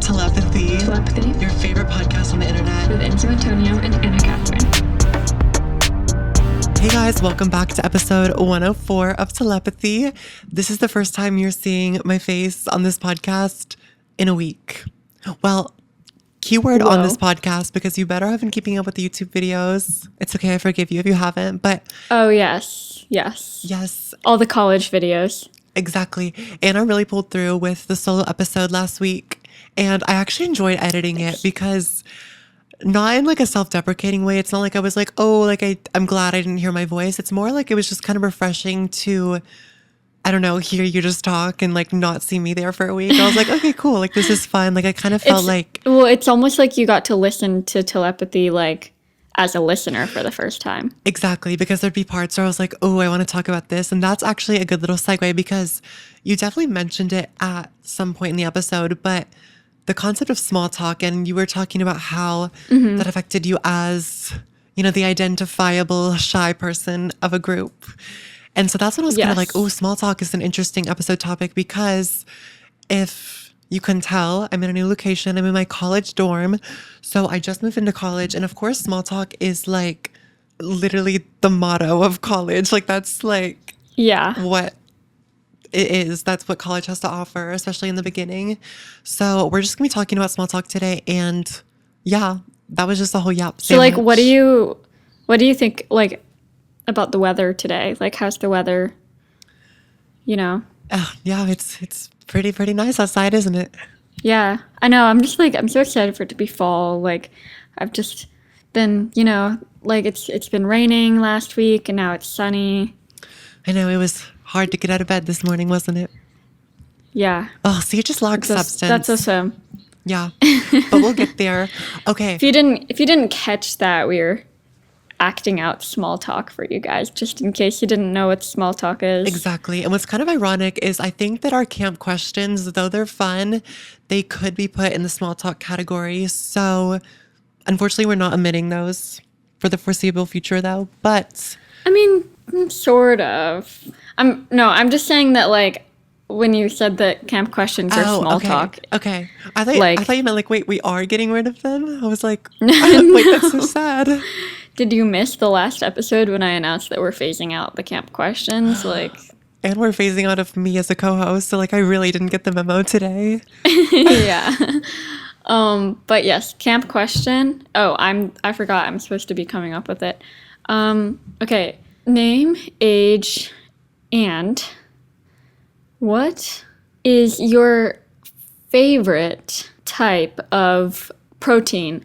Telepathy. Telepathy. Your favorite podcast on the internet. With Enzo and Anna Catherine. Hey guys, welcome back to episode 104 of Telepathy. This is the first time you're seeing my face on this podcast in a week. Well, keyword on this podcast, because you better have been keeping up with the YouTube videos. It's okay, I forgive you if you haven't, but... Oh, yes. All the college videos. Exactly. Anna really pulled through with the solo episode last week, and I actually enjoyed editing it because... Not in like a self-deprecating way. It's not like I was like, oh, like I'm glad I didn't hear my voice. It's more like it was just kind of refreshing to, I don't know, hear you just talk and like not see me there for a week. I was like, okay, cool. Like this is fun. Like I kind of felt it's almost like you got to listen to Telepathy like as a listener for the first time. Exactly. Because there'd be parts where I was like, oh, I want to talk about this. And that's actually a good little segue because you definitely mentioned it at some point in the episode, but the concept of small talk, and you were talking about how that affected you as, you know, the identifiable shy person of a group. And so that's when I was kind of like, oh, small talk is an interesting episode topic because if you can tell, I'm in a new location. I'm in my college dorm. So I just moved into college. And of course, small talk is like literally the motto of college. Like that's like what it is. That's what college has to offer, especially in the beginning. So we're just gonna be talking about small talk today, and yeah, that was just a whole yap sandwich. So like, what do you think like about the weather today? Like, how's the weather? You know? Yeah, it's pretty nice outside, isn't it? Yeah, I know. I'm just like I'm so excited for it to be fall. Like, I've just been, you know, like it's been raining last week, and now it's sunny. I know it was hard to get out of bed this morning, wasn't it? Yeah. Oh, so you just lack substance. That's awesome. Yeah, but we'll get there. Okay. If you didn't catch that, we were acting out small talk for you guys, just in case you didn't know what small talk is. Exactly. And what's kind of ironic is I think that our camp questions, though they're fun, they could be put in the small talk category. So unfortunately, we're not omitting those for the foreseeable future, though. But I mean, sort of. I'm just saying that, like, when you said that camp questions are small talk. Okay. I thought you meant, like, wait, we are getting rid of them? I was like, wait, that's so sad. Did you miss the last episode when I announced that we're phasing out the camp questions? Like, and we're phasing out of me as a co-host, so, like, I really didn't get the memo today. Yeah. But yes, camp question. Oh, I forgot. I'm supposed to be coming up with it. Okay. Name, age, and what is your favorite type of protein?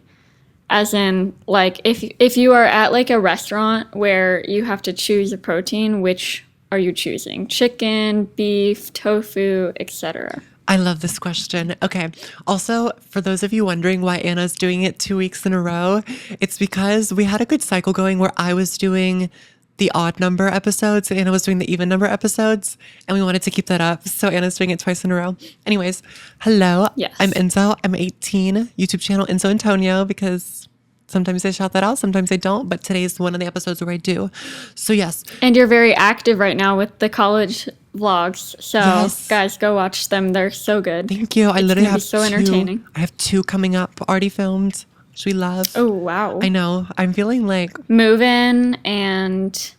As in, like, if you are at, like, a restaurant where you have to choose a protein, which are you choosing? Chicken, beef, tofu, etc.? I love this question. Okay. Also, for those of you wondering why Anna's doing it 2 weeks in a row, it's because we had a good cycle going where I was doing the odd number episodes and Anna was doing the even number episodes, and we wanted to keep that up. So Anna's doing it twice in a row. Anyways, hello. Yes. I'm Enzo. I'm 18. YouTube channel Enzo Antonio, because sometimes I shout that out, sometimes I don't, but today's one of the episodes where I do. So yes. And you're very active right now with the college vlogs. So guys, go watch them. They're so good. Thank you. I literally have so entertaining. I have 2 coming up already filmed, which we love. Oh, wow. I know. I'm feeling like move-in and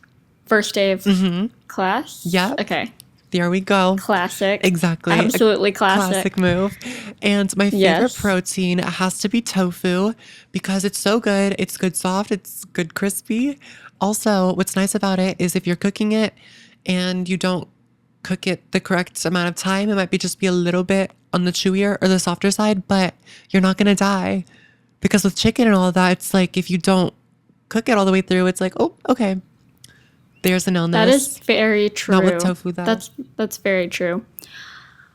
first day of class. Yeah. Okay. There we go. Classic. Exactly. Absolutely classic. Classic move. And my favorite protein has to be tofu because it's so good. It's good soft. It's good crispy. Also, what's nice about it is if you're cooking it and you don't cook it the correct amount of time, it might just be a little bit on the chewier or the softer side, but you're not going to die. Because with chicken and all of that, it's like if you don't cook it all the way through, it's like, oh, okay. There's an illness. That is very true. Not with tofu, though. That's very true.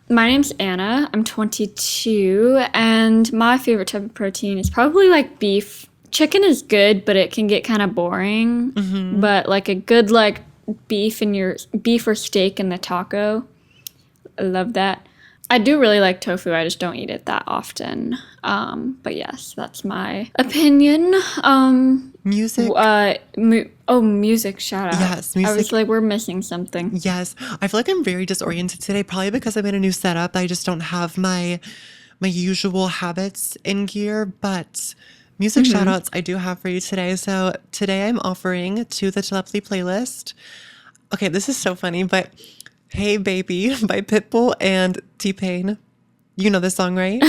My name's Anna. I'm 22, and my favorite type of protein is probably like beef. Chicken is good, but it can get kind of boring. But like a good like beef or steak in the taco, I love that. I do really like tofu. I just don't eat it that often. But yes, that's my opinion. Music. Music. Shout out. Yes, music. I was like, we're missing something. Yes. I feel like I'm very disoriented today, probably because I'm in a new setup. I just don't have my my usual habits in gear, but music shout outs I do have for you today. So today I'm offering to the Telepathy playlist. Okay, this is so funny, but Hey Baby by Pitbull and T-Pain. You know this song, right?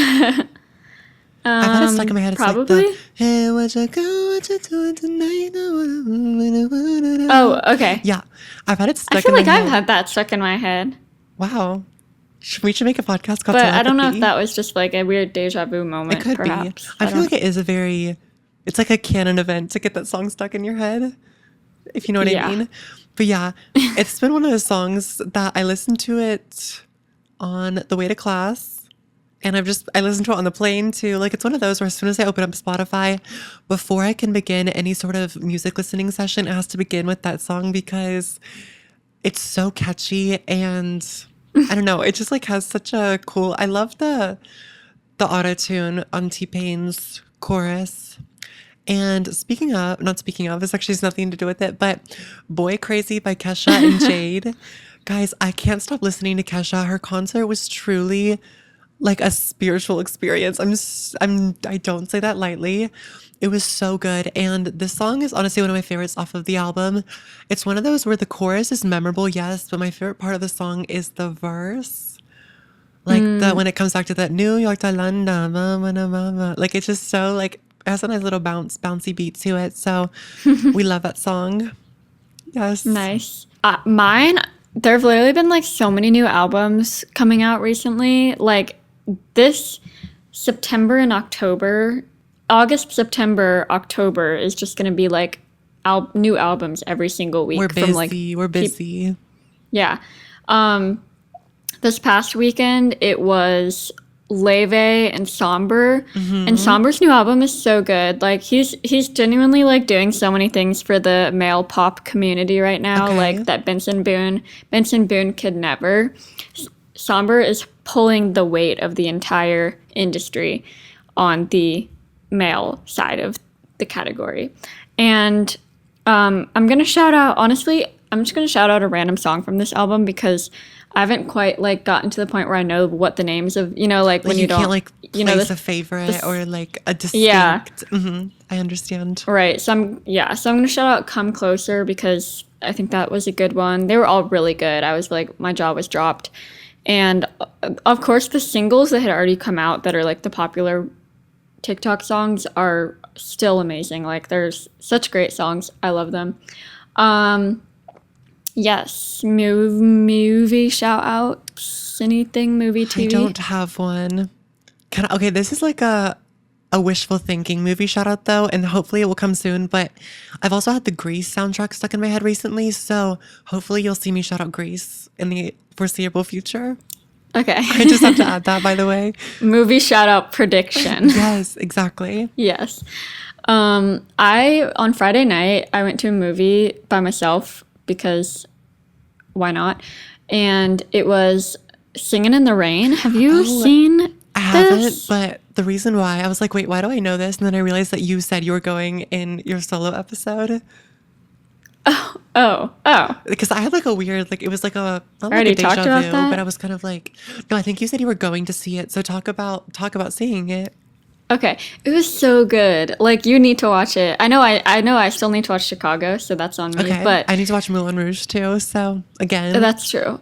I've had it stuck in my head. It's like Probably. the Hey, what you doing tonight? Oh, okay. Yeah, I've had it I stuck feel in my like I've head. had that stuck in my head, Wow. We should make a podcast called but I don't know if Telepathy. that was just like a weird deja vu It moment, could be. perhaps. I I feel don't. like it is it's like a canon event to get that song stuck in your head, if you know what I Yeah. mean. But yeah, it's been one of those songs that I listened to it on the way to class. And I listen to it on the plane too. Like it's one of those where as soon as I open up Spotify, before I can begin any sort of music listening session, it has to begin with that song because it's so catchy and I don't know, it just like has such a cool, I love the auto tune on T-Pain's chorus. And not speaking of, this actually has nothing to do with it, but Boy Crazy by Kesha and Jade. Guys, I can't stop listening to Kesha. Her concert was truly like a spiritual experience. I don't say that lightly. It was so good. And this song is honestly one of my favorites off of the album. It's one of those where the chorus is memorable, yes, but my favorite part of the song is the verse. Like when it comes back to that New York to London, mama, na, mama. Like it's just so like it has a nice little bouncy beat to it. So we love that song. Yes. Nice. Mine, there have literally been like so many new albums coming out recently. Like this September and October, August, September, October is just going to be like new albums every single week. We're from like busy. We're busy. yeah. This past weekend it was Leve and Somber, and Somber's new album is so good. Like he's genuinely like doing so many things for the male pop community right now, Okay. like that Benson Boone could never. Somber is pulling the weight of the entire industry on the male side of the category. And I'm gonna shout out, honestly, I'm just gonna shout out a random song from this album because I haven't quite like gotten to the point where I know what the names of, you know, like when Like you you don't, can't like you know, place a favorite or like a distinct. Yeah. I understand. right. So I'm gonna shout out Come Closer because I think that was a good one. They were all really good. I was like, my jaw was dropped. And of course the singles that had already come out that are like the popular TikTok songs are still amazing. Like there's such great songs. I love them. Yes, movie shout outs. Anything movie TV? I don't have one. Okay, this is like a wishful thinking movie shout out though, and hopefully it will come soon. But I've also had the Grease soundtrack stuck in my head recently, so hopefully you'll see me shout out Grease in the foreseeable future. Okay. I just have to add that, by the way. Movie shout out prediction. Yes, exactly. Yes. On Friday night I went to a movie by myself because why not? And it was Singing in the Rain. Have you seen I haven't, this? but the reason why I was like, wait, why do I know this? And then I realized that you said you were going in your solo episode. Oh. Because I had like a weird, like it was like not like Already a deja talked about vu, that? but I was kind of like, no, I think you said you were going to see it. So talk about seeing it. Okay. It was so good. Like you need to watch it. I know I still need to watch Chicago, so that's on me. Okay, But I need to watch Moulin Rouge too. So again, that's true.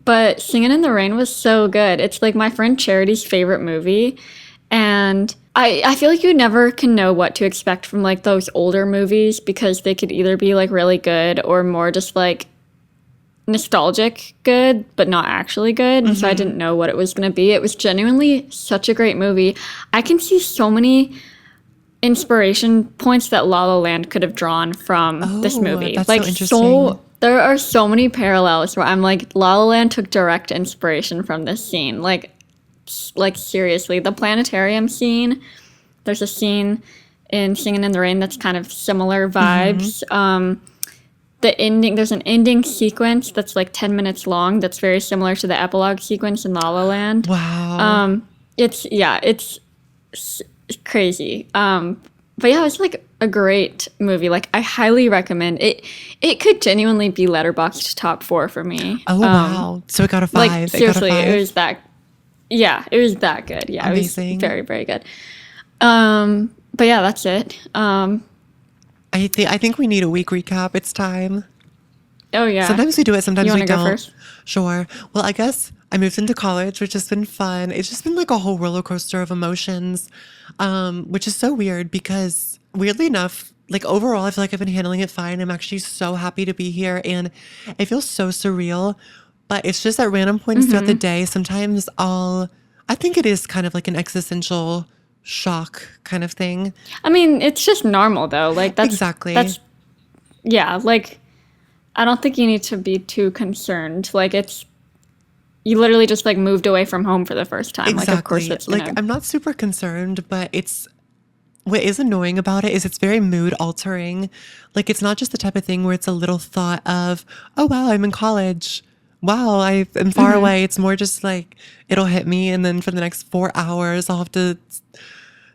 But Singing in the Rain was so good. It's like my friend Charity's favorite movie. And I feel like you never can know what to expect from like those older movies because they could either be like really good or more just like nostalgic good, but not actually good. And so I didn't know what it was going to be. It was genuinely such a great movie. I can see so many inspiration points that La La Land could have drawn from this Oh, movie. that's like so interesting. there are so many parallels where I'm like, La La Land took direct inspiration from this scene. Like seriously, the planetarium scene. There's a scene in Singing in the Rain that's kind of similar vibes. The ending, there's an ending sequence that's like 10 minutes long that's very similar to the epilogue sequence in La La Land. wow. It's crazy. But yeah, it's like a great movie. Like I highly recommend it. It could genuinely be Letterboxd top 4 for me. Oh wow. So it got a 5. Like seriously, it got a 5. it was that. Yeah, it was that good. Yeah, Amazing. it was very, very good. But yeah, that's it. I think we need a week recap. It's time. Oh yeah. Sometimes we do it, You sometimes want we to go don't. first? Sure. Well, I guess I moved into college, which has been fun. It's just been like a whole roller coaster of emotions, which is so weird because weirdly enough, like overall, I feel like I've been handling it fine. I'm actually so happy to be here and it feels so surreal. But it's just at random points throughout the day, sometimes I think it is kind of like an existential shock kind of thing. I mean, it's just normal though. Like Exactly. that's yeah, like I don't think you need to be too concerned. Like it's you literally just like moved away from home for the first time. Like of course Exactly. it's Like, gonna I'm not super concerned, but what is annoying about it is it's very mood altering. Like, it's not just the type of thing where it's a little thought of, oh, wow, I'm in college. Wow, I am far away. It's more just like it'll hit me. And then for the next 4 hours, I'll have to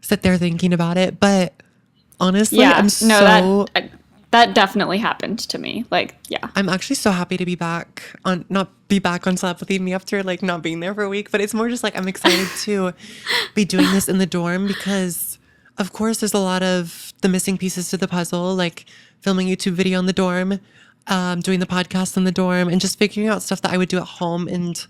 sit there thinking about it. But honestly, yeah, no, that definitely happened to me. Like, yeah. I'm actually so happy to be back not be back on Telepathy Me after like not being there for a week, but it's more just like I'm excited to be doing this in the dorm because of course there's a lot of the missing pieces to the puzzle, like filming YouTube video in the dorm, doing the podcast in the dorm, and just figuring out stuff that I would do at home and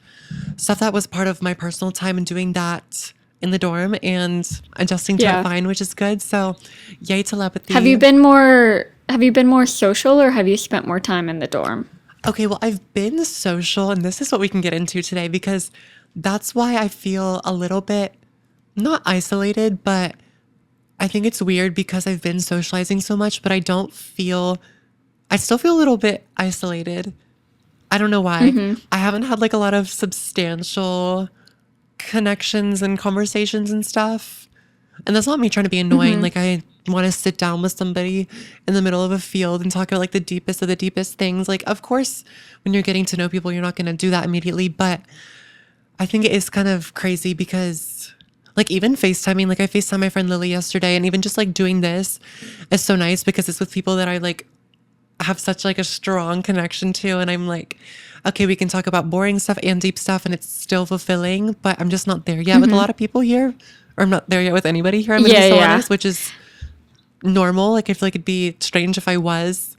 stuff that was part of my personal time and doing that in the dorm and adjusting to it Yeah. fine, which is good. So yay Telepathy. Have you been more social or have you spent more time in the dorm? Okay, well, I've been social, and this is what we can get into today because that's why I feel a little bit not isolated, but I think it's weird because I've been socializing so much, but I still feel a little bit isolated. I don't know why. I haven't had like a lot of substantial connections and conversations and stuff. And that's not me trying to be annoying. Like I want to sit down with somebody in the middle of a field and talk about like the deepest of the deepest things. Like, of course, when you're getting to know people, you're not going to do that immediately. But I think it is kind of crazy because like even FaceTiming, like I FaceTimed my friend Lily yesterday and even just like doing this is so nice because it's with people that I like have such like a strong connection to. And I'm like, okay, we can talk about boring stuff and deep stuff and it's still fulfilling, but I'm just not there yet with a lot of people here. Or I'm not there yet with anybody here. I'm going to be so honest, which is normal. Like I feel like it'd be strange if I was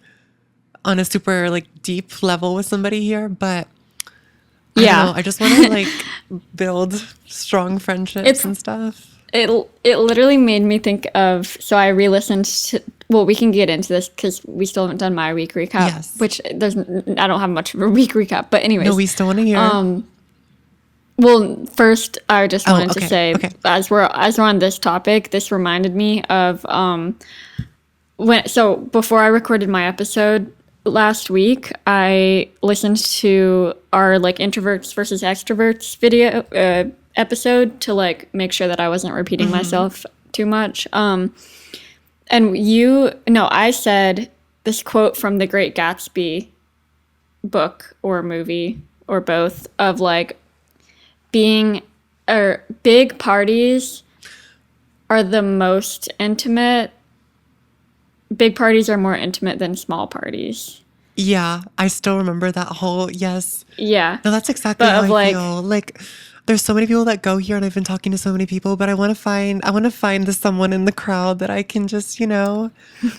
on a super like deep level with somebody here, but I don't know. I just want to like build strong friendships It's and stuff. it literally made me think of so I re-listened to well we can get into this because we still haven't done my week recap, Yes. which I don't have much of a week recap, but anyways. No, we still want to hear. Well, first, I just wanted to okay, say, okay. as we're on this topic, this reminded me of before I recorded my episode last week, I listened to our like introverts versus extroverts video episode to like make sure that I wasn't repeating myself too much. And I said this quote from The Great Gatsby book or movie or both of like big parties are the most intimate. Big parties are more intimate than small parties. Yeah, I still remember that whole, yes. Yeah. No, that's exactly But how of, I like- feel. Like there's so many people that go here and I've been talking to so many people, but I want to find the someone in the crowd that I can just, not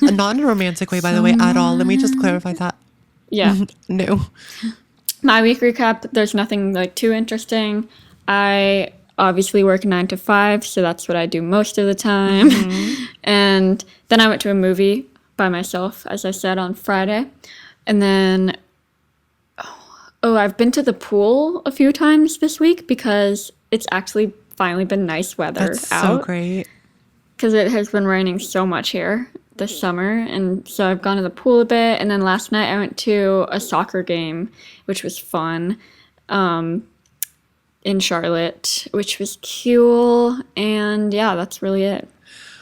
in a romantic way, by the way, at all. Let me just clarify that. Yeah. No. My week recap, there's nothing like too interesting. I obviously work 9 to 5, so that's what I do most of the time. And then I went to a movie by myself, as I said, on Friday. And then, I've been to the pool a few times this week because it's actually finally been nice weather That's out. so great. Because it has been raining so much here this summer. And so I've gone to the pool a bit. And then last night I went to a soccer game, which was fun. In Charlotte, which was cool. And yeah, that's really it.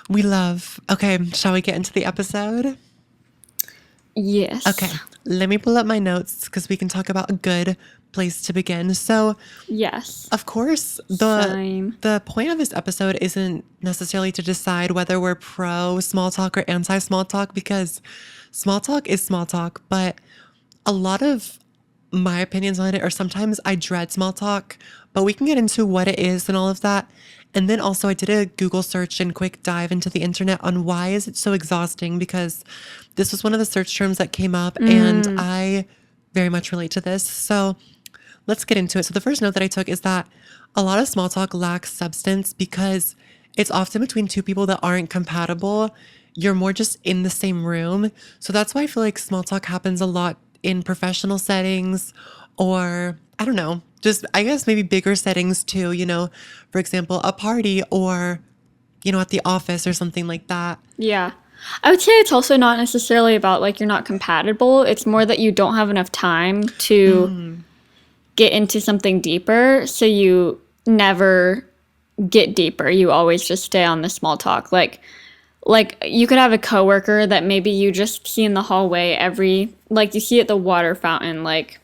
We love. Okay, shall we get into the episode? Yes. Okay, let me pull up my notes because we can talk about a good place to begin. So, Yes. of course, Same. the point of this episode isn't necessarily to decide whether we're pro small talk or anti small talk because small talk is small talk, but a lot of my opinions on it, or sometimes I dread small talk, but we can get into what it is and all of that. And then also I did a Google search and quick dive into the internet on why is it so exhausting, because this was one of the search terms that came up and I very much relate to this. So let's get into it. So the first note that I took is that a lot of small talk lacks substance because it's often between two people that aren't compatible. You're more just in the same room. So that's why I feel like small talk happens a lot in professional settings, or I don't know, just I guess maybe bigger settings too, for example, a party or, at the office or something like that. Yeah. I would say it's also not necessarily about like you're not compatible. It's more that you don't have enough time to get into something deeper. So you never get deeper. You always just stay on the small talk. Like you could have a coworker that maybe you just see in the hallway like you see at the water fountain like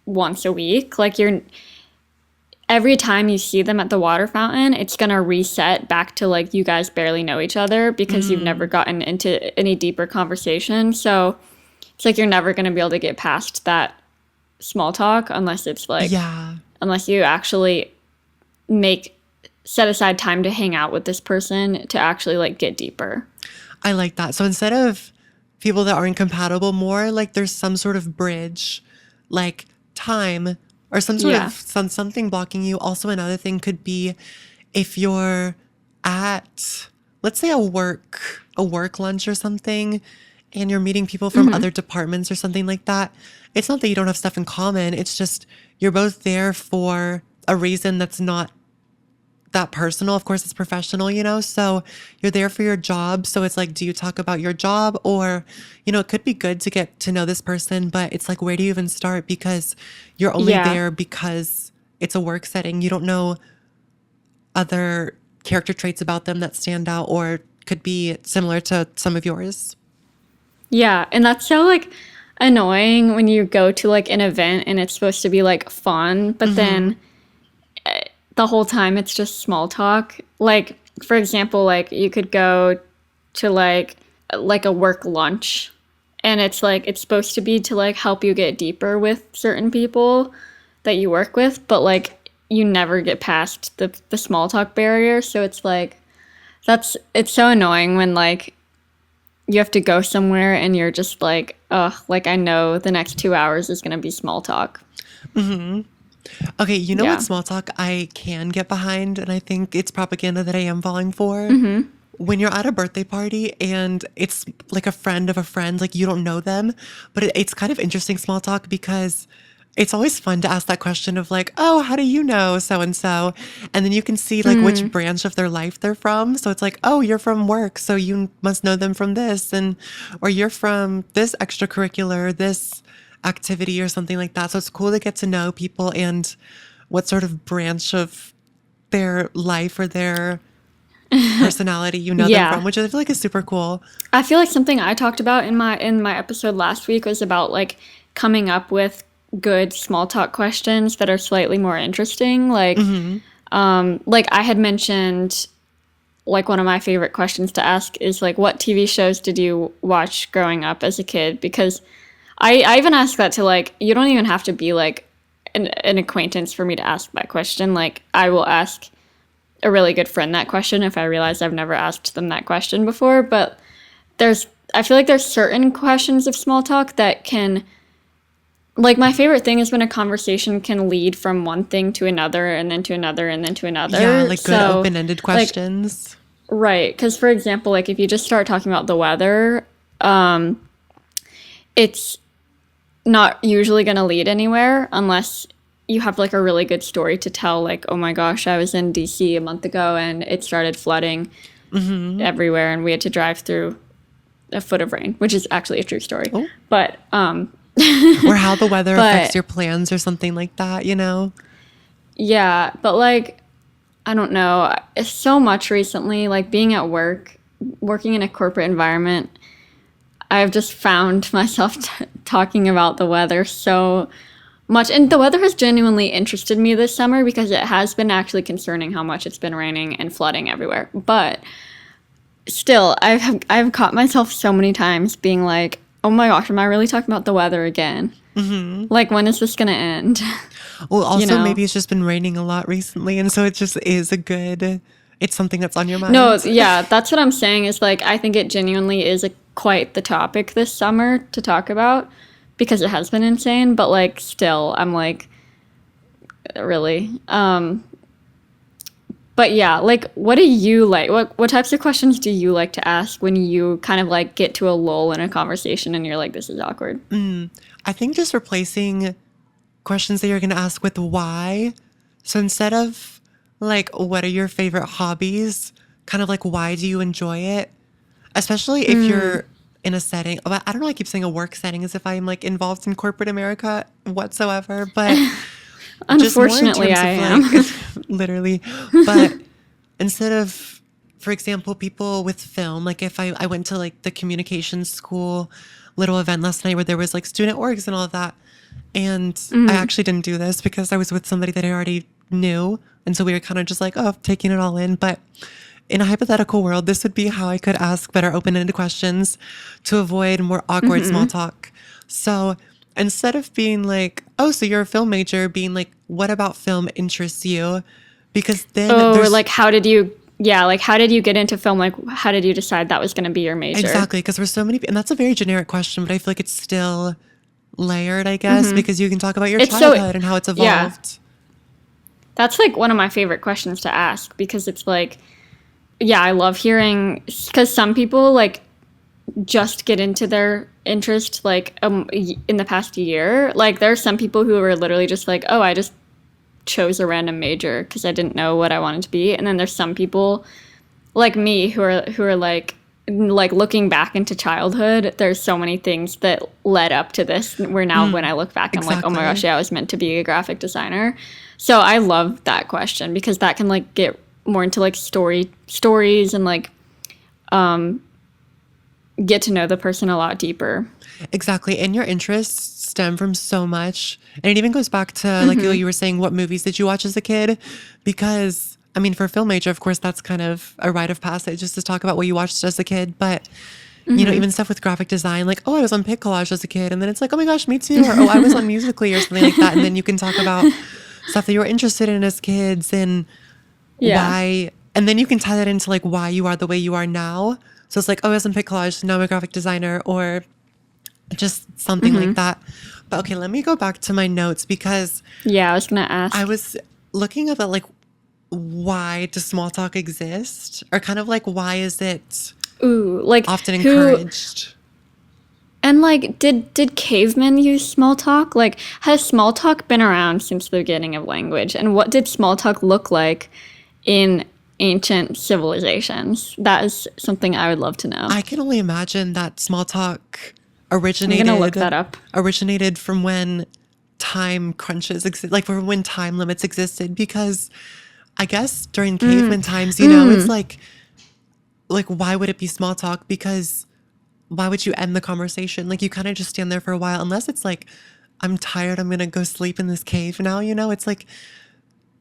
once a week. Like every time you see them at the water fountain, it's going to reset back to like you guys barely know each other because you've never gotten into any deeper conversation. So it's like you're never going to be able to get past that small talk unless it's like, unless you actually set aside time to hang out with this person to actually like get deeper. I like that. So instead of people that aren't compatible, more like there's some sort of bridge, like time or some sort of something blocking you. Also, another thing could be if you're at, let's say, a work lunch or something, and you're meeting people from other departments or something like that. It's not that you don't have stuff in common. It's just you're both there for a reason that's not that personal. Of course, it's professional, so you're there for your job. So it's like, do you talk about your job, or, it could be good to get to know this person, but it's like, where do you even start? Because you're only there because it's a work setting. You don't know other character traits about them that stand out or could be similar to some of yours. Yeah. And that's so like annoying when you go to like an event and it's supposed to be like fun, but then the whole time it's just small talk. Like, for example, like you could go to like a work lunch and it's like it's supposed to be to like help you get deeper with certain people that you work with, but like you never get past the small talk barrier. So it's like it's so annoying when like you have to go somewhere and you're just like, oh, like I know the next 2 hours is gonna be small talk. Okay, what small talk I can get behind, and I think it's propaganda that I am falling for. When you're at a birthday party and it's like a friend of a friend, like you don't know them, but it's kind of interesting small talk because it's always fun to ask that question of like, oh, how do you know so-and-so? And then you can see like which branch of their life they're from. So it's like, oh, you're from work, so you must know them from this, or you're from this extracurricular, this activity or something like that. So it's cool to get to know people and what sort of branch of their life or their personality them from, which I feel like is super cool. I feel like something I talked about in my episode last week was about like coming up with good small talk questions that are slightly more interesting. Like like I had mentioned, like one of my favorite questions to ask is like, what TV shows did you watch growing up as a kid? Because I even ask that to like, you don't even have to be like an acquaintance for me to ask that question. Like I will ask a really good friend that question if I realize I've never asked them that question before. But I feel like there's certain questions of small talk that can, like my favorite thing is when a conversation can lead from one thing to another and then to another and then to another. Yeah, like good open-ended questions. Like, right. Because for example, like if you just start talking about the weather, it's not usually going to lead anywhere unless you have like a really good story to tell. Like, oh my gosh, I was in DC a month ago and it started flooding everywhere and we had to drive through a foot of rain, which is actually a true story. Oh. But or how the weather affects your plans or something like that, Yeah, but like I don't know, so much recently, like being at work, working in a corporate environment, I've just found myself talking about the weather so much. And the weather has genuinely interested me this summer because it has been actually concerning how much it's been raining and flooding everywhere. But still, I've caught myself so many times being like, oh my gosh, am I really talking about the weather again? Like, when is this gonna end? Well, also know? maybe it's just been raining a lot recently, and so it just is it's something that's on your mind. No, yeah, that's what I'm saying is like, I think it genuinely is quite the topic this summer to talk about because it has been insane, but like still, I'm like, really? But yeah, like, what do you like? What types of questions do you like to ask when you kind of like get to a lull in a conversation and you're like, this is awkward? I think just replacing questions that you're going to ask with why. So instead of like, what are your favorite hobbies? Kind of like, why do you enjoy it? Especially if you're in a setting, I don't know, I keep saying a work setting as if I'm like involved in corporate America whatsoever, but just more in Unfortunately, terms I of am. like, literally. But instead of, for example, people with film, like if I went to like the communications school little event last night where there was like student orgs and all of that. And I actually didn't do this because I was with somebody that I already knew. And so we were kind of just like, oh, taking it all in. But in a hypothetical world, this would be how I could ask better open-ended questions to avoid more awkward small talk. So instead of being like, oh, so you're a film major, being like, what about film interests you? Because then Or like, how did you get into film? Like, how did you decide that was going to be your major? Exactly, because there's so many, and that's a very generic question, but I feel like it's still layered, I guess, because you can talk about your childhood and how it's evolved. Yeah. That's like one of my favorite questions to ask because it's like, yeah, I love hearing, because some people like just get into their interest like in the past year. Like, there are some people who are literally just like, oh, I just chose a random major because I didn't know what I wanted to be. And then there's some people like me who are like looking back into childhood, there's so many things that led up to this where now when I look back, I'm like, oh my gosh, yeah, I was meant to be a graphic designer. So I love that question because that can like get more into like stories and like get to know the person a lot deeper. Exactly. And your interests stem from so much. And it even goes back to like what you were saying, what movies did you watch as a kid? Because I mean, for a film major, of course, that's kind of a rite of passage just to talk about what you watched as a kid. But, you know, even stuff with graphic design, like, oh, I was on Pic Collage as a kid. And then it's like, oh my gosh, me too. Or, oh, I was on Musical.ly or something like that. And then you can talk about stuff that you were interested in as kids and why. And then you can tie that into like why you are the way you are now. So it's like, oh, I was on Pic Collage, so now I'm a graphic designer or just something like that. But okay, let me go back to my notes because I was going to ask. I was looking at like, why does small talk exist? Or kind of like, why is it often encouraged? And like, did cavemen use small talk? Like, has small talk been around since the beginning of language? And what did small talk look like in ancient civilizations? That is something I would love to know. I can only imagine that small talk originated. I'm gonna look that up. Originated from when time crunches like from when time limits existed, because I guess during caveman times, you know, it's like why would it be small talk? Because why would you end the conversation? Like, you kind of just stand there for a while, unless it's like, I'm tired, I'm gonna go sleep in this cave now, you know? It's like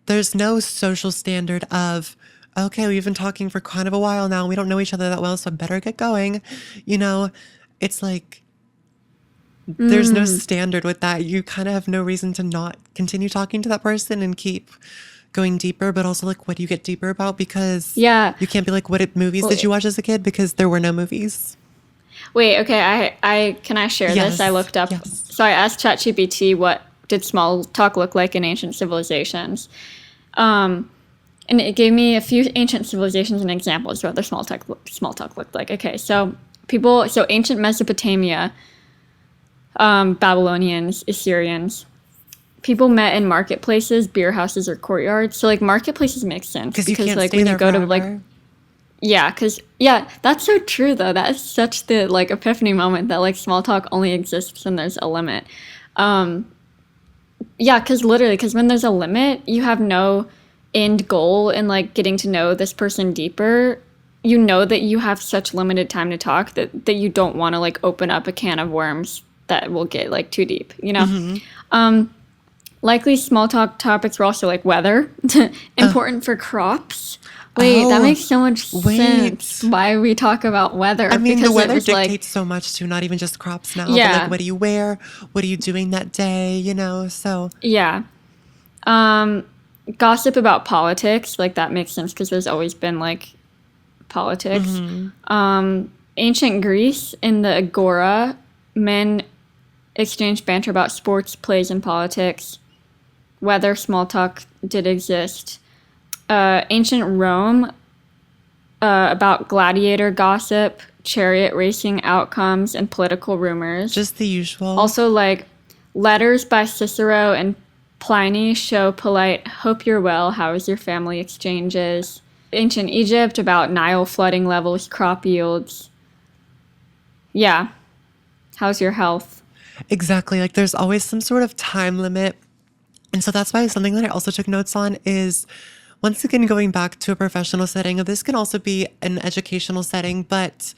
there's no social standard of, okay, we've been talking for kind of a while now, we don't know each other that well, so I better get going. You know, it's like there's no standard with that. You kind of have no reason to not continue talking to that person and keep going deeper, but also like, what do you get deeper about? Because you can't be like, what movies did you watch as a kid? Because there were no movies. Wait, okay, I can I share this? I looked up, so I asked ChatGPT what did small talk look like in ancient civilizations, and it gave me a few ancient civilizations and examples of what their small talk looked like. Okay, so ancient Mesopotamia, Babylonians, Assyrians, people met in marketplaces, beer houses, or courtyards. So like, marketplaces make sense because like when you go to like, that's so true though. That is such the like epiphany moment that like small talk only exists when there's a limit. Because when there's a limit, you have no end goal in like getting to know this person deeper. You know that you have such limited time to talk that you don't want to like open up a can of worms that will get like too deep, you know? Likely small talk topics were also like weather, important for crops, Wait, that Oh, makes so much sense wait. why we talk about weather I mean, the because it weather was like, dictates so much too, not even just crops now, but like, yeah, what do you wear? What are you doing that day? So. yeah. Um, Gossip about politics, like that makes sense because there's always been like politics. Hmm. Ancient Greece in the Agora, men exchanged banter about sports, plays, and politics. Weather, small talk did exist. Ancient Rome, about gladiator gossip, chariot racing outcomes, and political rumors. Just the usual. Also, like letters by Cicero and Pliny show polite, hope you're well, how is your family exchanges. Ancient Egypt about Nile flooding levels, crop yields. Yeah, how's your health? Exactly. Like, there's always some sort of time limit. And so that's why something that I also took notes on is once again going back to a professional setting. This can also be an educational setting, but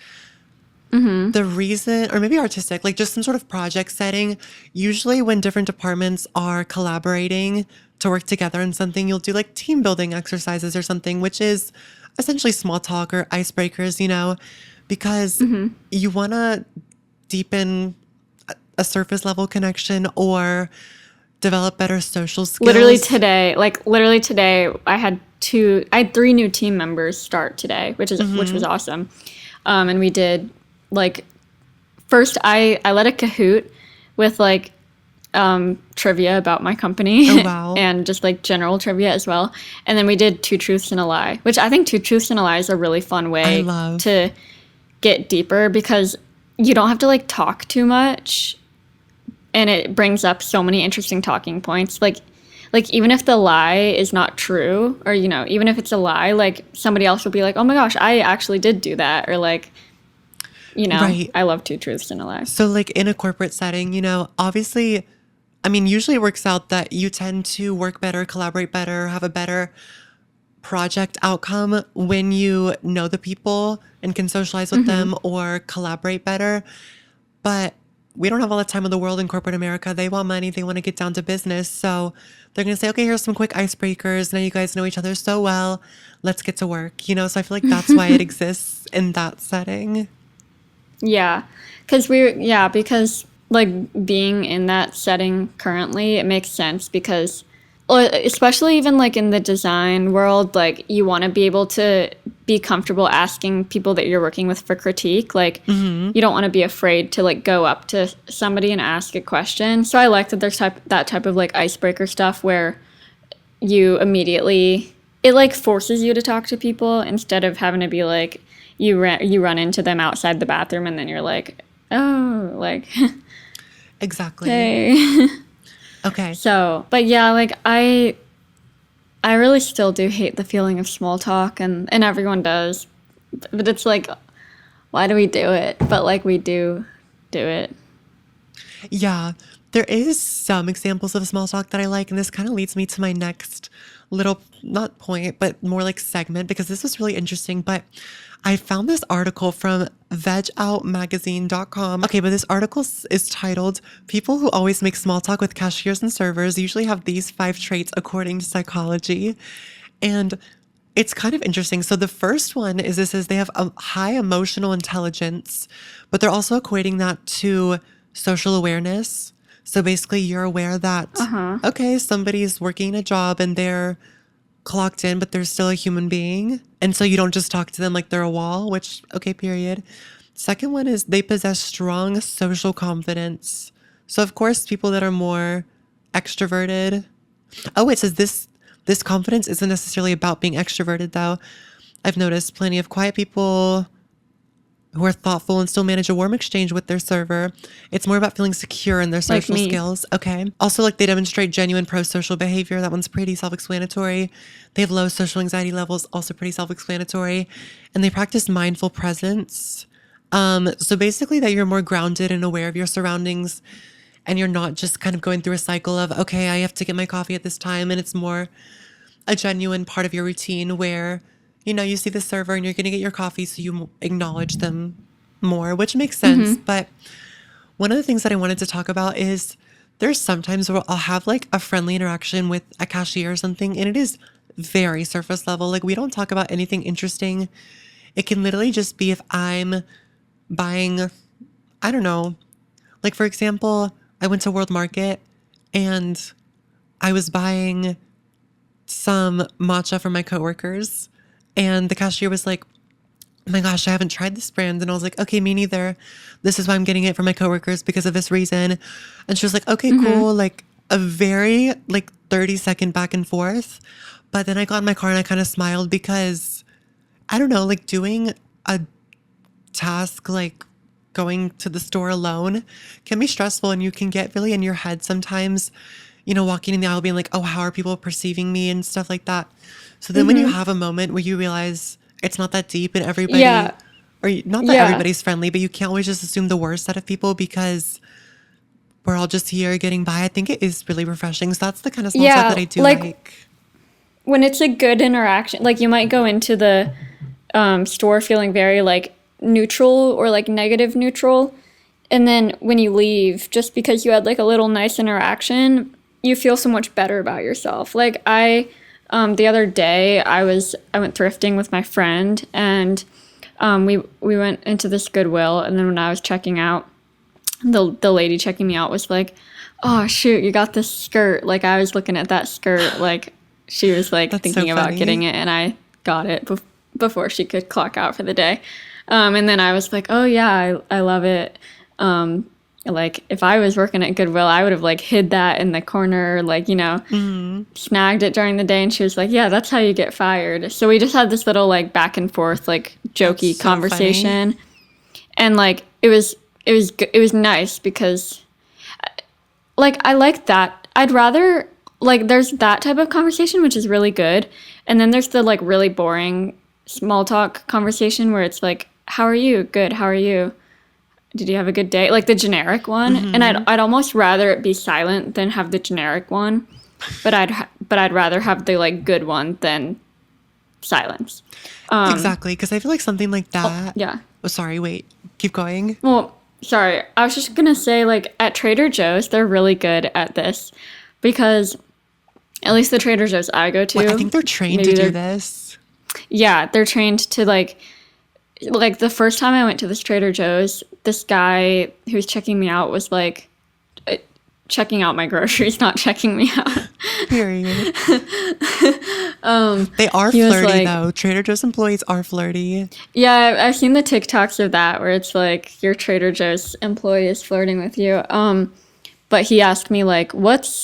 the reason, or maybe artistic, like just some sort of project setting, usually when different departments are collaborating to work together on something, you'll do like team building exercises or something, which is essentially small talk or icebreakers, because you want to deepen a surface level connection or develop better social skills. Literally today, I had three new team members start today, which was awesome. And we did like first I led a Kahoot with like trivia about my company Oh, wow. and just like general trivia as well. And then we did two truths and a lie, which I think two truths and a lie is a really fun I way love. to get deeper because you don't have to like talk too much and it brings up so many interesting talking points. Like even if the lie is not true or even if it's a lie, like somebody else will be like, "Oh my gosh, I actually did do that." Or like, Right. I love two truths and a lie. So, like in a corporate setting, obviously, I mean, usually it works out that you tend to work better, collaborate better, have a better project outcome when you know the people and can socialize with them or collaborate better. But we don't have all the time in the world in corporate America. They want money, they want to get down to business. So they're going to say, okay, here's some quick icebreakers. Now you guys know each other so well. Let's get to work. So I feel like that's why it exists in that setting. Yeah, because like being in that setting currently, it makes sense because, well, especially even like in the design world, like you want to be able to be comfortable asking people that you're working with for critique. Like you don't want to be afraid to like go up to somebody and ask a question. So I like that there's that type of like icebreaker stuff where you immediately it like forces you to talk to people instead of having to be like you run into them outside the bathroom and then you're like, oh, like Exactly. hey. Okay. So, but yeah, like I really still do hate the feeling of small talk and everyone does. But it's like why do we do it? But like we do it. Yeah, there is some examples of small talk that I like, and this kind of leads me to my next little, not point, but more like segment, because this was really interesting. But I found this article from vegoutmagazine.com. Okay, but this article is titled, People Who Always Make Small Talk with Cashiers and Servers Usually Have These 5 Traits According to Psychology. And it's kind of interesting. So the first one is this is they have a high emotional intelligence, but they're also equating that to social awareness. So basically you're aware that, okay, somebody's working a job and they're clocked in, but they're still a human being. And so you don't just talk to them like they're a wall, which, okay, period. Second one is they possess strong social confidence. So of course, people that are more extroverted. Oh, it says this confidence isn't necessarily about being extroverted, though. I've noticed plenty of quiet people who are thoughtful and still manage a warm exchange with their server. It's more about feeling secure in their Like social me. skills. Okay. Also, like they demonstrate genuine pro-social behavior. That one's pretty self-explanatory. They have low social anxiety levels, also pretty self-explanatory. And they practice mindful presence. So basically that you're more grounded and aware of your surroundings and you're not just kind of going through a cycle of, okay, I have to get my coffee at this time. And it's more a genuine part of your routine where, you see the server and you're going to get your coffee, so you acknowledge them more, which makes sense. But one of the things that I wanted to talk about is there's sometimes where I'll have like a friendly interaction with a cashier or something, and it is very surface level. Like we don't talk about anything interesting. It can literally just be if I'm buying, I don't know, like for example, I went to World Market and I was buying some matcha for my coworkers, and the cashier was like, "Oh my gosh, I haven't tried this brand." And I was like, "Okay, me neither. This is why I'm getting it for my coworkers because of this reason." And she was like, "Okay, cool." Like a very like 30-second back and forth. But then I got in my car and I kind of smiled because I don't know, like doing a task like going to the store alone can be stressful, and you can get really in your head sometimes, walking in the aisle being like, oh, how are people perceiving me and stuff like that. So then when you have a moment where you realize it's not that deep and everybody, Yeah. or not that Yeah. everybody's friendly, but you can't always just assume the worst out of people because we're all just here getting by. I think it is really refreshing. So that's the kind of small talk Yeah, that I do like like. when it's a good interaction, like you might go into the store feeling very like neutral or like negative neutral. And then when you leave, just because you had like a little nice interaction, you feel so much better about yourself. Like the other day I went thrifting with my friend, and we went into this Goodwill, and then when I was checking out, the lady checking me out was like, "Oh shoot, you got this skirt." Like I was looking at that skirt, like she was like That's thinking so about funny. getting it, and I got it before she could clock out for the day. And then I was like, "Oh yeah, I love it." Like if I was working at Goodwill, I would have like hid that in the corner, like, snagged it during the day. And she was like, "Yeah, that's how you get fired." So we just had this little like back and forth, like jokey so conversation. And like it was nice because like I like that. I'd rather like there's that type of conversation which is really good, and then there's the like really boring small talk conversation where it's like, "How are you?" "Good. How are you?" "Did you have a good day?" Like the generic one. And I'd almost rather it be silent than have the generic one, but I'd rather have the like good one than silence. Exactly. Because I feel like something like that. Yeah. Oh, sorry. Wait. Keep going. Well, sorry. I was just gonna say, like, at Trader Joe's, they're really good at this because at least the Trader Joe's I go to, I think they're trained maybe to do they're this. yeah, they're trained to like the first time I went to this Trader Joe's, this guy who was checking me out was like checking out my groceries, not checking me out. Period. They are He was flirty like, though. Trader Joe's employees are flirty. yeah, I've seen the TikToks of that where it's like your Trader Joe's employee is flirting with you. But he asked me like, he was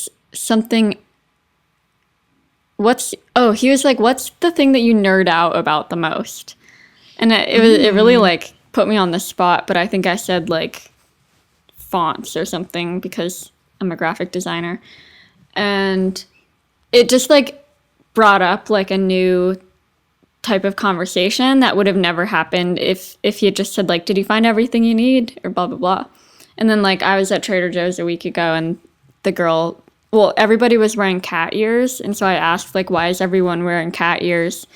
like, "What's the thing that you nerd out about the most?" And it really like put me on the spot, but I think I said like fonts or something because I'm a graphic designer. And it just like brought up like a new type of conversation that would have never happened if he had just said like, "Did you find everything you need?" or blah blah blah. And then like I was at Trader Joe's a week ago, and everybody was wearing cat ears, and so I asked like, "Why is everyone wearing cat ears?"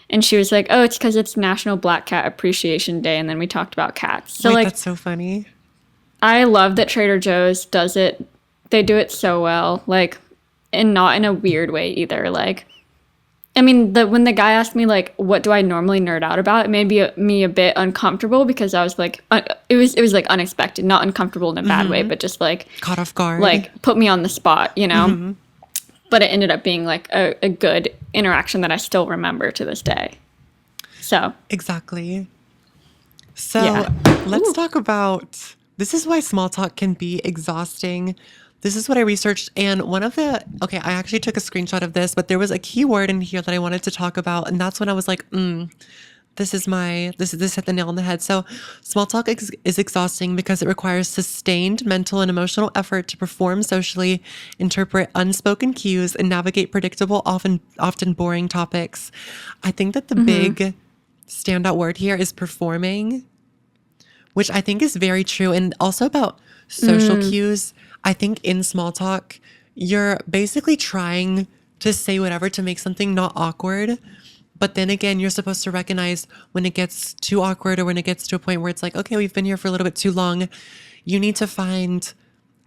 And she was like, "Oh, it's because it's National Black Cat Appreciation Day." And then we talked about cats. So Wait, like that's so funny. I love that Trader Joe's does it. They do it so well, like, and not in a weird way either. Like, I mean, when the guy asked me like, "What do I normally nerd out about?" it made me a bit uncomfortable because I was like, it was like unexpected, not uncomfortable in a bad way, but just like Caught off guard. like put me on the spot, you know. But it ended up being like a good interaction that I still remember to this day. So Exactly. So Yeah. let's talk about, this is why small talk can be exhausting. This is what I researched. And I actually took a screenshot of this, but there was a key word in here that I wanted to talk about. And that's when I was like, this hit the nail on the head. So small talk is exhausting because it requires sustained mental and emotional effort to perform socially, interpret unspoken cues, and navigate predictable, often boring topics. I think that the big standout word here is performing, which I think is very true. And also about social cues. I think in small talk, you're basically trying to say whatever to make something not awkward. But then again, you're supposed to recognize when it gets too awkward or when it gets to a point where it's like, okay, we've been here for a little bit too long. You need to find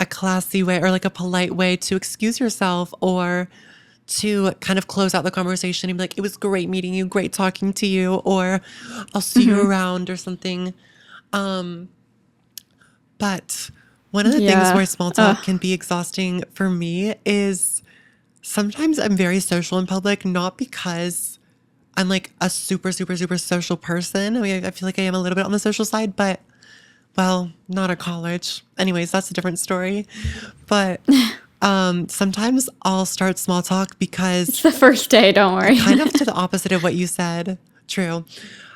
a classy way or like a polite way to excuse yourself or to kind of close out the conversation and be like, it was great meeting you, great talking to you, or I'll see you around or something. But one of the things Yeah. where small talk can be exhausting for me is sometimes I'm very social in public, not because I'm like a super, super, super social person. I mean, I feel like I am a little bit on the social side, but well, not at college. Anyways, that's a different story. But sometimes I'll start small talk It's because the first day, don't worry. kind of to the opposite of what you said. True.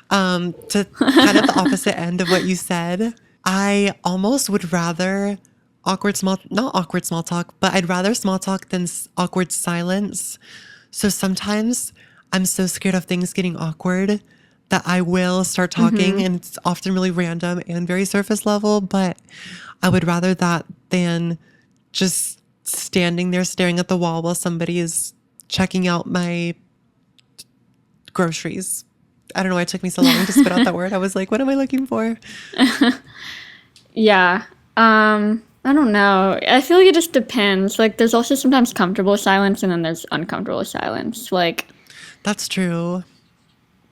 To kind of the opposite end of what you said. I almost would rather not awkward small talk, but I'd rather small talk than awkward silence. So sometimes I'm so scared of things getting awkward that I will start talking, and it's often really random and very surface level, but I would rather that than just standing there staring at the wall while somebody is checking out my groceries. I don't know why it took me so long to spit out that word. I was like, what am I looking for? Yeah. I don't know. I feel like it just depends. Like, there's also sometimes comfortable silence, and then there's uncomfortable silence. Like, That's true.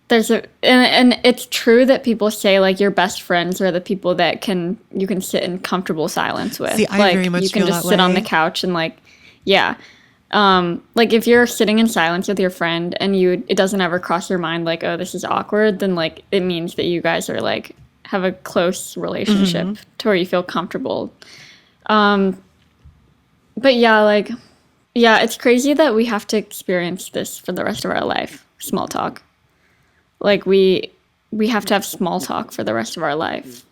and it's true that people say like your best friends are the people that you can sit in comfortable silence with. See, I like very much you can feel just that sit on the way. couch and like, yeah. Like if you're sitting in silence with your friend and it doesn't ever cross your mind like, oh, this is awkward, then like it means that you guys are like have a close relationship to where you feel comfortable. But yeah, like, yeah, it's crazy that we have to experience this for the rest of our life. Small talk. Like we have to have small talk for the rest of our life.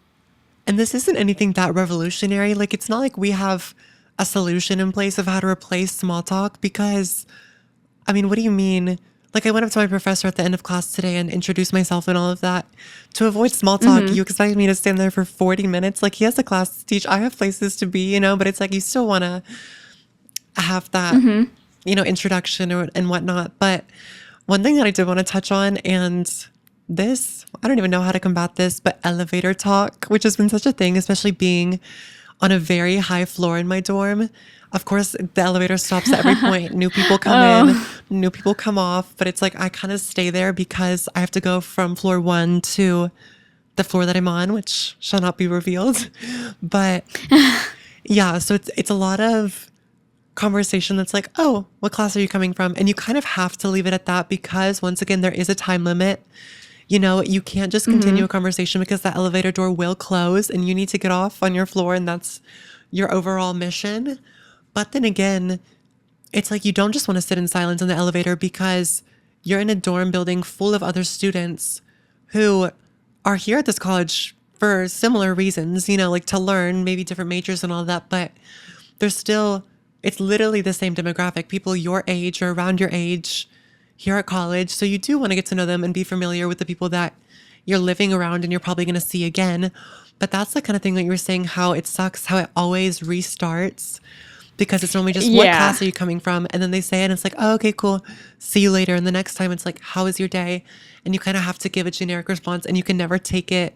And this isn't anything that revolutionary. Like, it's not like we have a solution in place of how to replace small talk because, I mean, what do you mean? Like, I went up to my professor at the end of class today and introduced myself and all of that. To avoid small talk, you expect me to stand there for 40 minutes? Like, he has a class to teach. I have places to be, but it's like you still want to have that, introduction and whatnot. But one thing that I did want to touch on, and this, I don't even know how to combat this, but elevator talk, which has been such a thing, especially being on a very high floor in my dorm. Of course, the elevator stops at every point. New people come in, new people come off, but it's like I kind of stay there because I have to go from floor 1 to the floor that I'm on, which shall not be revealed. But yeah, so it's a lot of conversation that's like, oh, what class are you coming from? And you kind of have to leave it at that because once again, there is a time limit. You can't just continue a conversation because that elevator door will close and you need to get off on your floor and that's your overall mission. But then again, it's like you don't just want to sit in silence in the elevator because you're in a dorm building full of other students who are here at this college for similar reasons, like to learn maybe different majors and all that, but there's still, it's literally the same demographic, people your age or around your age here at college. So you do want to get to know them and be familiar with the people that you're living around and you're probably going to see again. But that's the kind of thing that you were saying, how it sucks, how it always restarts because it's normally just, what Yeah. class are you coming from? And then they say it and it's like, oh, okay, cool. See you later. And the next time it's like, how was your day? And you kind of have to give a generic response and you can never take it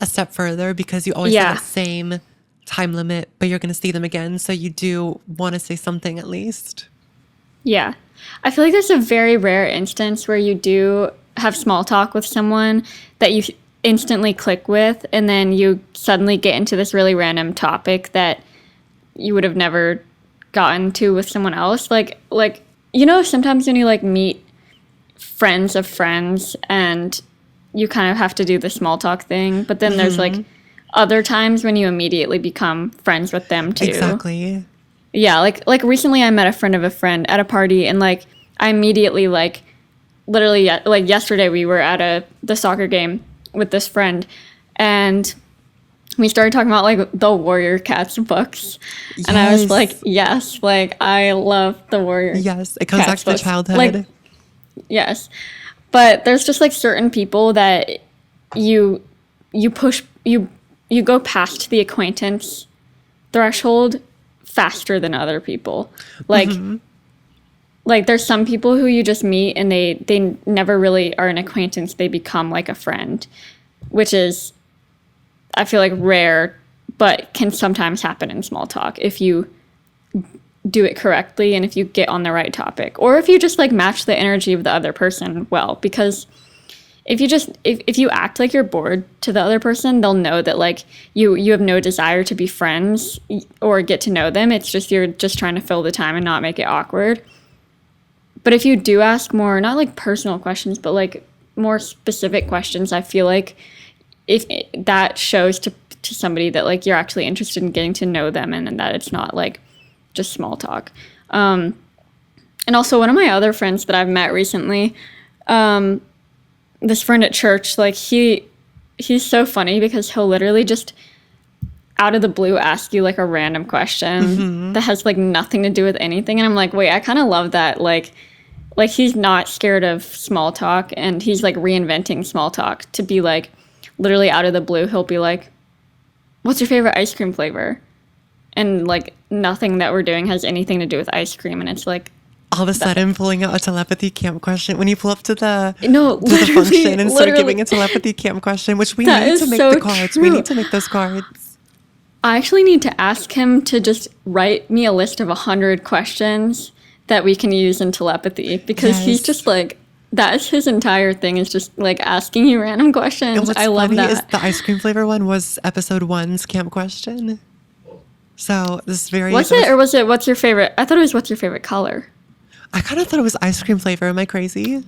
a step further because you always have Yeah. that same time limit, but you're going to see them again. So you do want to say something at least. Yeah. I feel like there's a very rare instance where you do have small talk with someone that you instantly click with, and then you suddenly get into this really random topic that you would have never gotten to with someone else. Like sometimes when you like meet friends of friends and you kind of have to do the small talk thing, but then there's like other times when you immediately become friends with them too. Exactly. Yeah, like recently I met a friend of a friend at a party and like I immediately like literally like yesterday we were at the soccer game with this friend and we started talking about like the Warrior Cats books. And I was like, yes, like I love the Warrior Yes, it comes back Cats to the books. childhood. Like, yes. But there's just like certain people that you push you go past the acquaintance threshold faster than other people. Like there's some people who you just meet and they never really are an acquaintance, they become like a friend, which is I feel like rare but can sometimes happen in small talk if you do it correctly and if you get on the right topic, or if you just like match the energy of the other person well. Because if you act like you're bored to the other person, they'll know that like you have no desire to be friends or get to know them. It's just you're just trying to fill the time and not make it awkward. But if you do ask more, not like personal questions, but like more specific questions, I feel like if that shows to somebody that like you're actually interested in getting to know them, and that it's not like just small talk. And also one of my other friends that I've met recently, this friend at church, like he's so funny because he'll literally just out of the blue ask you like a random question that has like nothing to do with anything. And I'm like, wait, I kind of love that. Like he's not scared of small talk, and he's like reinventing small talk to be like literally out of the blue. He'll be like, what's your favorite ice cream flavor? And like nothing that we're doing has anything to do with ice cream. And it's like, all of a sudden pulling out a telepathy camp question when you pull up to the literally, function and start giving a telepathy camp question, which we need to make the cards. True. We need to make those cards. I actually need to ask him to just write me a list of 100 questions that we can use in telepathy, because he's just like, that's his entire thing, is just like asking you random questions. And what's I love funny that. is the ice cream flavor one was episode 1's camp question. So this is very... Was it what's your favorite? I thought it was what's your favorite color? I kind of thought it was ice cream flavor. Am I crazy?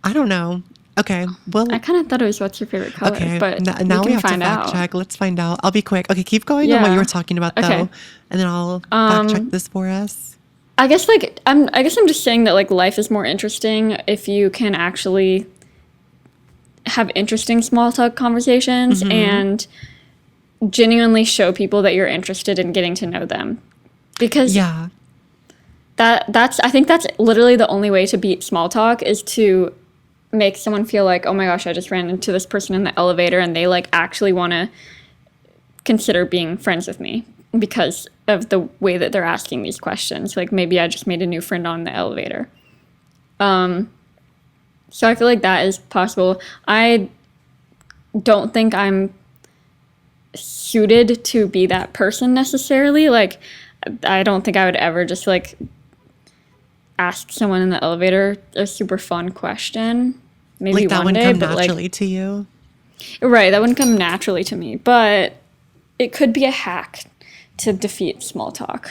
I don't know. Okay, well... I kind of thought it was what's your favorite color, okay, but now we have to fact check. Let's find out. I'll be quick. Okay, keep going on what you were talking about, though. And then I'll fact check this for us. I guess I'm just saying that like life is more interesting if you can actually have interesting small talk conversations and genuinely show people that you're interested in getting to know them. Because I think that's literally the only way to beat small talk, is to make someone feel like, oh my gosh, I just ran into this person in the elevator and they like actually want to consider being friends with me because of the way that they're asking these questions. Like maybe I just made a new friend on the elevator. So I feel like that is possible. I don't think I'm suited to be that person necessarily. Like I don't think I would ever just like ask someone in the elevator a super fun question. Maybe like that one wouldn't day, come but naturally like, to you. Right, that wouldn't come naturally to me, but it could be a hack to defeat small talk.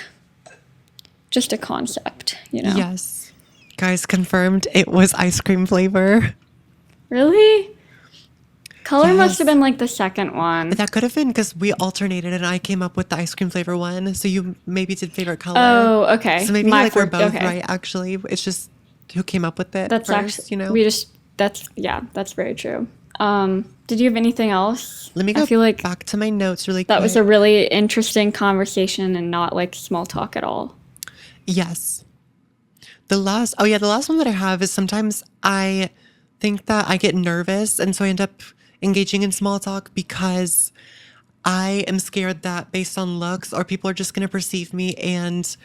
Just a concept, you know? Yes. Guys, confirmed it was ice cream flavor. Really? Color must have been like the second one. That could have been because we alternated and I came up with the ice cream flavor one. So you maybe did favorite color. Oh, okay. So maybe like we're both right, actually. It's just who came up with it that's first, actually, you know? That's very true. Did you have anything else? Let me go back to my notes really quick. That was a really interesting conversation and not like small talk at all. Yes. The last one that I have is sometimes I think that I get nervous and so I end up engaging in small talk because I am scared that based on looks or people are just going to perceive me and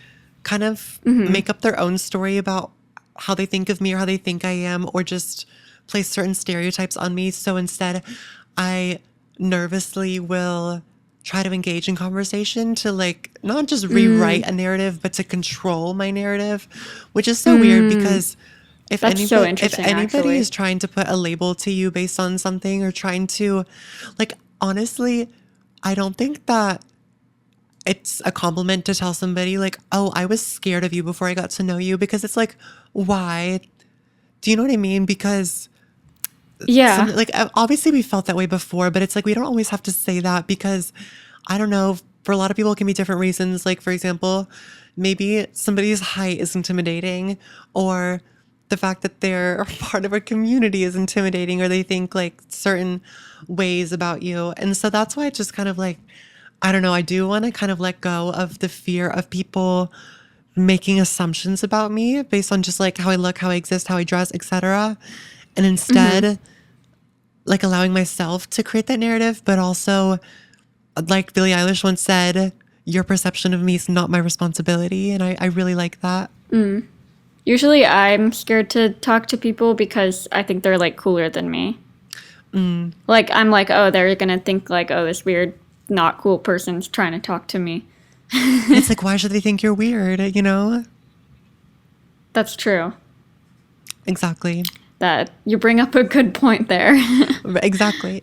kind of make up their own story about how they think of me or how they think I am, or just place certain stereotypes on me. So instead, I nervously will try to engage in conversation to like not just rewrite a narrative, but to control my narrative, which is so weird because if anybody is trying to put a label to you based on something or trying to, like, honestly, I don't think that it's a compliment to tell somebody like, oh, I was scared of you before I got to know you, because it's like, why? Do you know what I mean? Because like obviously we felt that way before, but it's like we don't always have to say that because I don't know, for a lot of people it can be different reasons. Like for example, maybe somebody's height is intimidating, or the fact that they're part of a community is intimidating, or they think like certain ways about you. And so that's why it's just kind of like, I don't know, I do want to kind of let go of the fear of people making assumptions about me based on just like how I look, how I exist, how I dress, etc. And instead like allowing myself to create that narrative, but also like Billie Eilish once said, your perception of me is not my responsibility. And I really like that. Usually I'm scared to talk to people because I think they're like cooler than me. Like I'm like, oh, they're gonna think like, oh, this weird not cool person's trying to talk to me. It's like, why should they think you're weird, you know? That's true. Exactly. That you bring up a good point there. Exactly.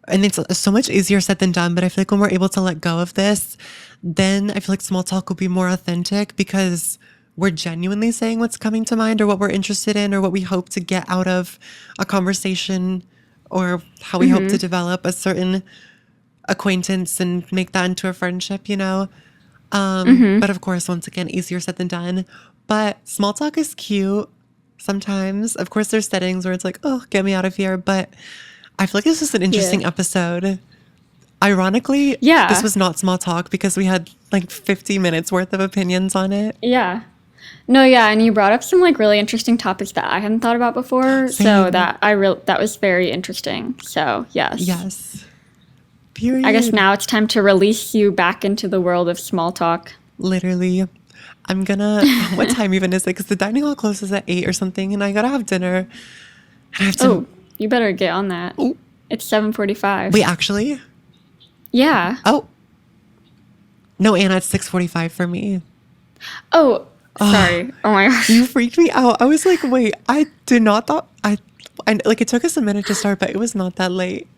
And it's so much easier said than done, but I feel like when we're able to let go of this, then I feel like small talk will be more authentic because we're genuinely saying what's coming to mind or what we're interested in or what we hope to get out of a conversation or how we hope to develop a certain acquaintance and make that into a friendship, you know? But of course, once again, easier said than done. But small talk is cute sometimes. Of course, there's settings where it's like, oh, get me out of here. But I feel like this is an interesting episode. Ironically, this was not small talk because we had like 50 minutes worth of opinions on it. Yeah. No, yeah, and you brought up some like really interesting topics that I hadn't thought about before. Same. So that was very interesting. So, yes. Yes. Period. I guess now it's time to release you back into the world of small talk. Literally. I'm gonna, what time even is it? Because the dining hall closes at 8 or something, and I gotta have dinner. And I have to. Oh, you better get on that. Oh. It's 7:45. Wait, actually? Yeah. Oh. No, Anna, it's 6:45 for me. Oh, sorry. Oh my gosh. You freaked me out. I was like, wait, I did not thought, I like, it took us a minute to start, but it was not that late.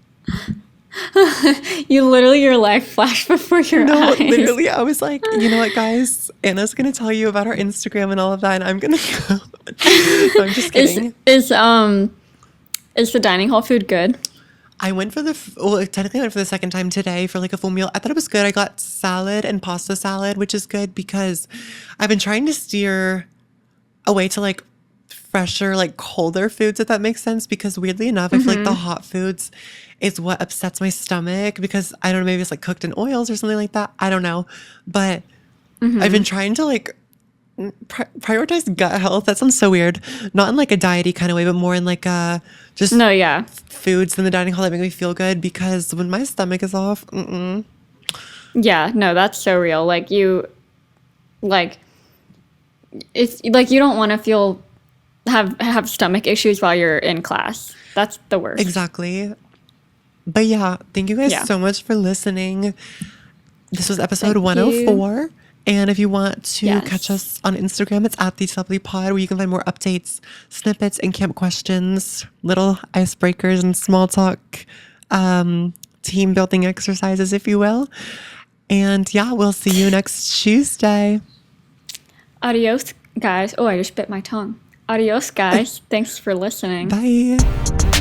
You literally, your life flashed before your eyes. No, literally, I was like, you know what, guys? Anna's gonna tell you about our Instagram and all of that, and I'm gonna go. No, I'm just kidding. Is the dining hall food good? I went for technically I went for the second time today for like a full meal. I thought it was good. I got salad and pasta salad, which is good because I've been trying to steer away to like fresher, like colder foods, if that makes sense. Because weirdly enough, I feel like the hot foods is what upsets my stomach because I don't know, maybe it's like cooked in oils or something like that. I don't know. But I've been trying to like prioritize gut health. That sounds so weird. Not in like a diety kind of way, but more in like just No, yeah. foods in the dining hall that make me feel good because when my stomach is off, Yeah, no, that's so real. Like it's like you don't want to have stomach issues while you're in class. That's the worst. Exactly. But yeah, thank you guys Yeah. so much for listening. This was episode Thank 104. And if you want to Yes. catch us on Instagram, it's at the Telepathy Pod, where you can find more updates, snippets, and camp questions, little icebreakers and small talk, team building exercises, if you will. And yeah, we'll see you next Tuesday. Adios, guys. Oh, I just bit my tongue. Adios, guys. Thanks for listening. Bye.